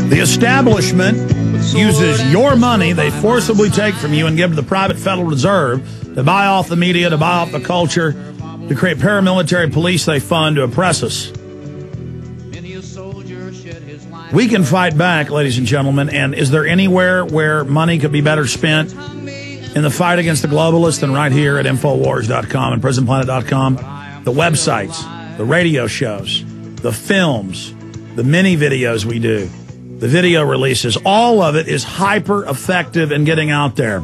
The establishment uses your money they forcibly take from you and give to the private Federal Reserve to buy off the media, to buy off the culture, to create paramilitary police they fund to oppress us. We can fight back, ladies and gentlemen, and is there anywhere where money could be better spent in the fight against the globalists than right here at Infowars.com and PrisonPlanet.com? The websites, the radio shows, the films, the mini videos we do, the video releases, all of it is hyper effective in getting out there.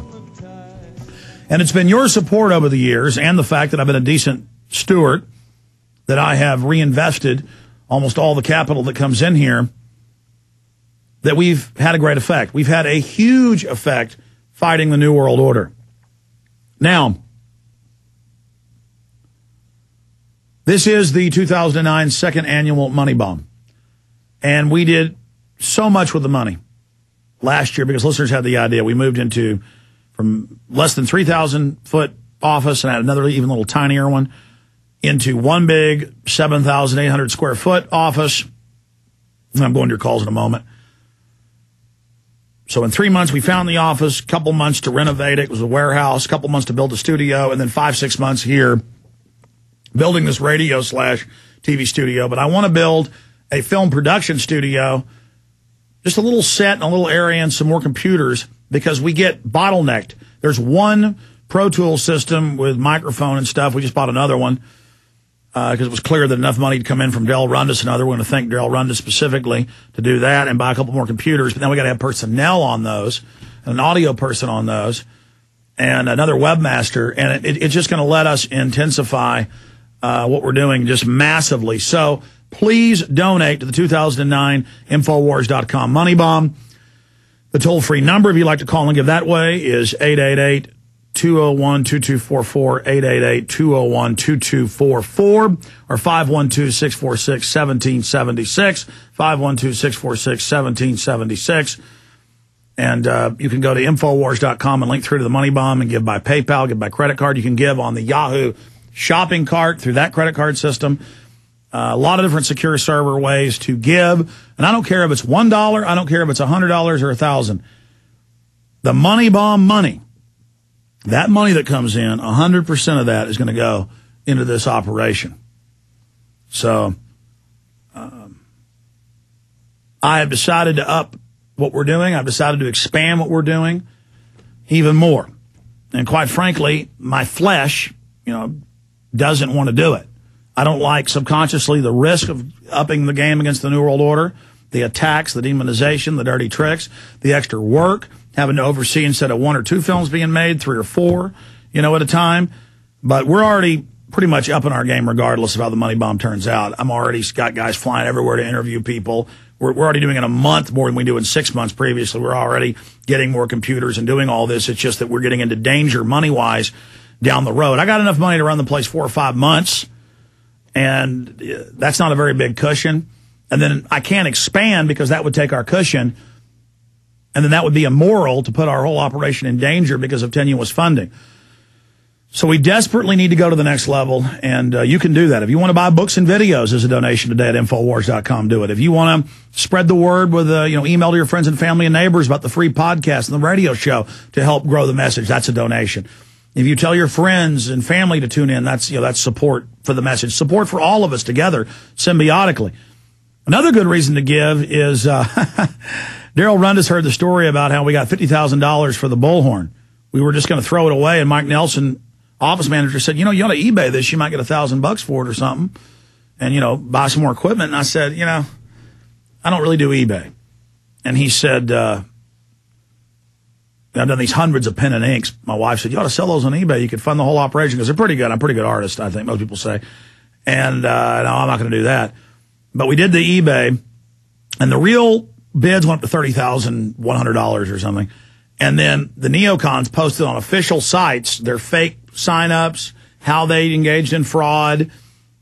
And it's been your support over the years and the fact that I've been a decent steward, that I have reinvested almost all the capital that comes in here, that we've had a great effect. We've had a huge effect fighting the New World Order. Now, this is the 2009 second annual Money Bomb. And we did so much with the money last year because listeners had the idea. We moved into from less than 3,000 foot office and had another even little tinier one into one big 7,800 square foot office. And I'm going to your calls in a moment. So in 3 months, we found the office, a couple months to renovate it. It was a warehouse, a couple months to build a studio, and then 5-6 months here building this radio / TV studio. But I want to build a film production studio, just a little set and a little area and some more computers because we get bottlenecked. There's one Pro Tools system with microphone and stuff. We just bought another one because it was clear that enough money had come in from Dell Rundis and other. We're going to thank Dell Rundis specifically to do that and buy a couple more computers. But then we got to have personnel on those, an audio person on those, and another webmaster. And it's just going to let us intensify what we're doing just massively. So please donate to the 2009 Infowars.com Money Bomb. The toll-free number, if you'd like to call and give that way, is 888-201-2244, 888-201-2244, or 512-646-1776, 512-646-1776. And you can go to Infowars.com and link through to the Money Bomb and give by PayPal, give by credit card. You can give on the Yahoo shopping cart through that credit card system. A lot of different secure server ways to give. And I don't care if it's $1, I don't care if it's $100 or $1,000. The Money Bomb money, that money that comes in, 100% of that is going to go into this operation. So I have decided to up what we're doing. I've decided to expand what we're doing even more. And quite frankly, my flesh, doesn't want to do it. I don't like subconsciously the risk of upping the game against the New World Order, the attacks, the demonization, the dirty tricks, the extra work, having to oversee instead of 1 or 2 films being made, 3 or 4, at a time. But we're already pretty much upping our game regardless of how the Money Bomb turns out. I'm already got guys flying everywhere to interview people. We're already doing in a month more than we do in 6 months previously. We're already getting more computers and doing all this. It's just that we're getting into danger money-wise down the road. I got enough money to run the place 4 or 5 months. And that's not a very big cushion. And then I can't expand because that would take our cushion. And then that would be immoral to put our whole operation in danger because of tenuous funding. So we desperately need to go to the next level. And you can do that. If you want to buy books and videos as a donation today at Infowars.com, do it. If you want to spread the word with, email to your friends and family and neighbors about the free podcast and the radio show to help grow the message, that's a donation. If you tell your friends and family to tune in, that's support for the message, support for all of us together, symbiotically. Another good reason to give is Daryl Rundis heard the story about how we got $50,000 for the bullhorn. We were just going to throw it away, and Mike Nelson, office manager, said, you ought to eBay this. You might get $1,000 for it or something, and buy some more equipment. And I said, I don't really do eBay. And he said, I've done these hundreds of pen and inks. My wife said, you ought to sell those on eBay. You could fund the whole operation because they're pretty good. I'm a pretty good artist, I think most people say. And no, I'm not going to do that. But we did the eBay, and the real bids went up to $30,100 or something. And then the neocons posted on official sites their fake sign-ups, how they engaged in fraud,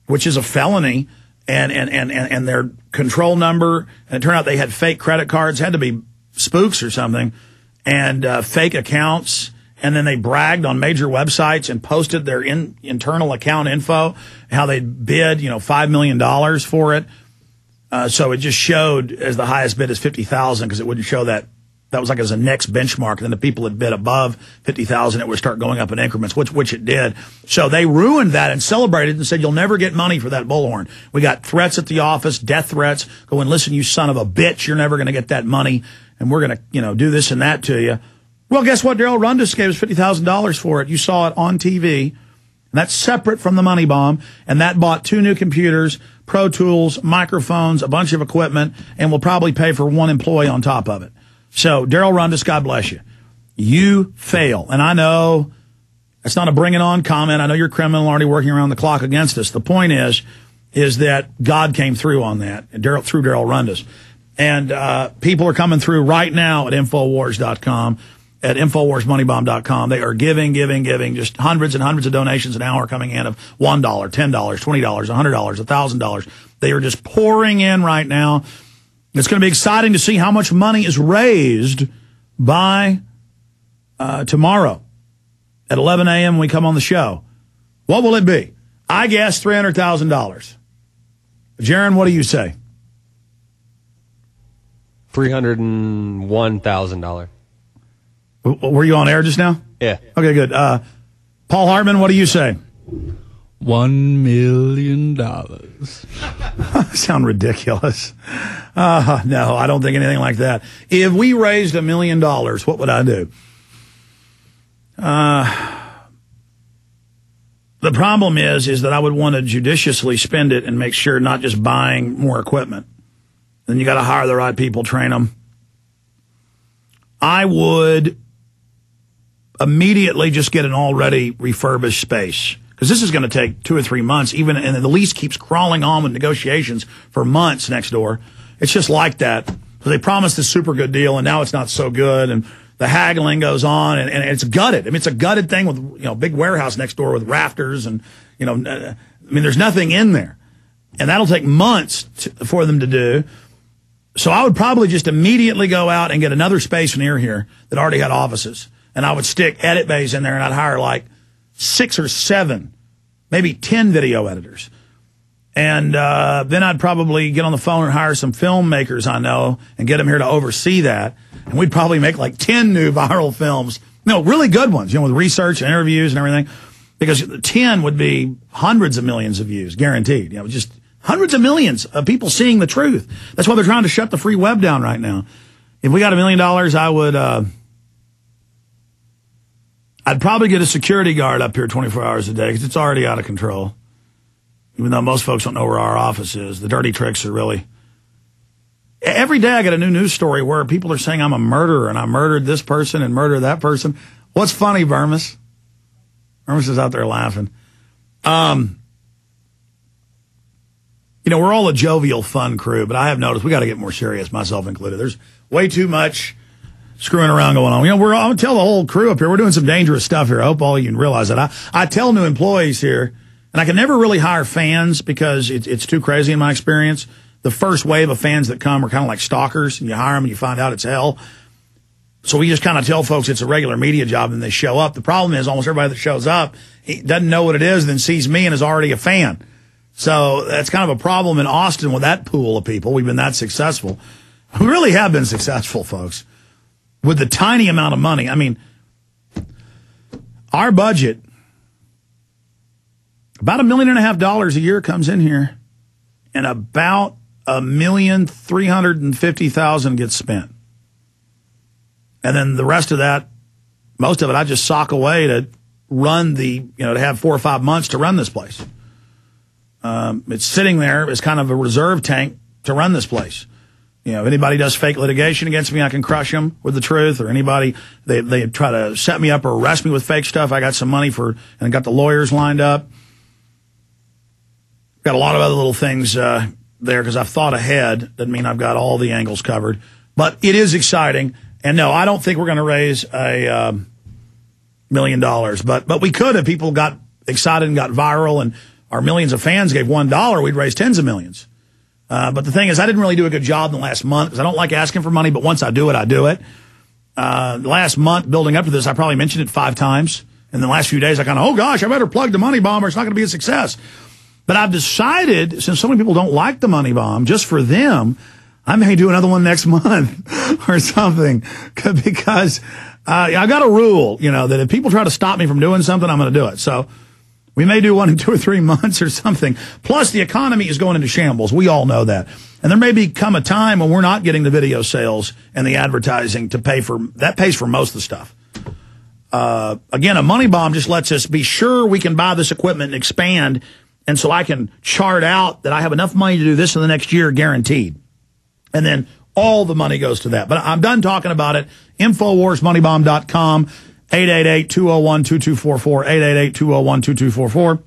which is a felony, and their control number. And it turned out they had fake credit cards, had to be spooks or something, and fake accounts, and then they bragged on major websites and posted their internal account info, how they bid, $5 million for it. So it just showed as the highest bid is 50,000 because it wouldn't show that. That was like as a next benchmark. Then the people that bid above 50,000, it would start going up in increments, which it did. So they ruined that and celebrated and said, you'll never get money for that bullhorn. We got threats at the office, death threats. Go and listen, you son of a bitch. You're never going to get that money. And we're going to, do this and that to you. Well, guess what? Darrell Rundis gave us $50,000 for it. You saw it on TV. And that's separate from the money bomb. And that bought 2 new computers, Pro Tools, microphones, a bunch of equipment, and will probably pay for 1 employee on top of it. So, Darrell Rundis, God bless you. You fail. And I know that's not a bring it on comment. I know you're criminal already working around the clock against us. The point is that God came through on that through Darrell Rundis. And people are coming through right now at Infowars.com, at InfowarsMoneybomb.com. They are giving, just hundreds and hundreds of donations an hour coming in of $1, $10, $20, $100, $1,000. They are just pouring in right now. It's going to be exciting to see how much money is raised by tomorrow at 11 a.m. when we come on the show. What will it be? I guess $300,000. Jaron, what do you say? $301,000. Were you on air just now? Yeah. Okay, good. Paul Hartman, what do you say? $1 million. Sound ridiculous. No, I don't think anything like that. If we raised $1 million, what would I do? The problem is that I would want to judiciously spend it and make sure not just buying more equipment. Then you got to hire the right people, train them. I would immediately just get an already refurbished space. Because this is going to take 2 or 3 months, and the lease keeps crawling on with negotiations for months next door. It's just like that. So they promised a super good deal, and now it's not so good, and the haggling goes on, and it's gutted. I mean, it's a gutted thing with, big warehouse next door with rafters, and, there's nothing in there. And that'll take months for them to do. So I would probably just immediately go out and get another space near here that already had offices. And I would stick edit bays in there, and I'd hire like 6 or 7, maybe 10 video editors. And then I'd probably get on the phone and hire some filmmakers I know and get them here to oversee that. And we'd probably make like 10 new viral films. Really good ones, with research and interviews and everything. Because 10 would be hundreds of millions of views, guaranteed. Just hundreds of millions of people seeing the truth. That's why they're trying to shut the free web down right now. If we got $1 million, I would... I'd probably get a security guard up here 24 hours a day because it's already out of control. Even though most folks don't know where our office is. The dirty tricks are really... Every day I get a new news story where people are saying I'm a murderer and I murdered this person and murdered that person. What's funny, Burmis? Burmis is out there laughing. We're all a jovial, fun crew, but I have noticed we got to get more serious, myself included. There's way too much screwing around going on. I'm going to tell the whole crew up here, we're doing some dangerous stuff here. I hope all of you can realize that. I tell new employees here, and I can never really hire fans because it's too crazy in my experience. The first wave of fans that come are kind of like stalkers, and you hire them and you find out it's hell. So we just kind of tell folks it's a regular media job and they show up. The problem is almost everybody that shows up doesn't know what it is, then sees me and is already a fan. So that's kind of a problem in Austin with that pool of people. We've been that successful. We really have been successful, folks. With the tiny amount of money. Our budget, about $1.5 million a year comes in here, and about $1,350,000 gets spent. And then the rest of that, most of it, I just sock away to run to have 4 or 5 months to run this place. It's sitting there as kind of a reserve tank to run this place. If anybody does fake litigation against me, I can crush them with the truth. Or anybody, they try to set me up or arrest me with fake stuff. I got some money and I got the lawyers lined up. Got a lot of other little things there because I've thought ahead. Doesn't mean I've got all the angles covered. But it is exciting. And no, I don't think we're going to raise $1 million. But we could if people got excited and got viral and our millions of fans gave $1, we'd raise tens of millions. But the thing is, I didn't really do a good job in the last month because I don't like asking for money, but once I do it, I do it. The last month building up to this, I probably mentioned it 5 times. And the last few days, I kind of, oh gosh, I better plug the money bomb or it's not going to be a success. But I've decided, since so many people don't like the Money Bomb, just for them, I may do another one next month or something, because I've got a rule, you know, that if people try to stop me from doing something, I'm going to do it. So we may do one in 2 or 3 months or something. Plus, the economy is going into shambles. We all know that. And there may become a time when we're not getting the video sales and the advertising to pay for, that pays for most of the stuff. Again, a Money Bomb just lets us be sure we can buy this equipment and expand. And so I can chart out that I have enough money to do this in the next year, guaranteed. And then all the money goes to that. But I'm done talking about it. InfoWarsMoneybomb.com, 888-201-2244, 888-201-2244.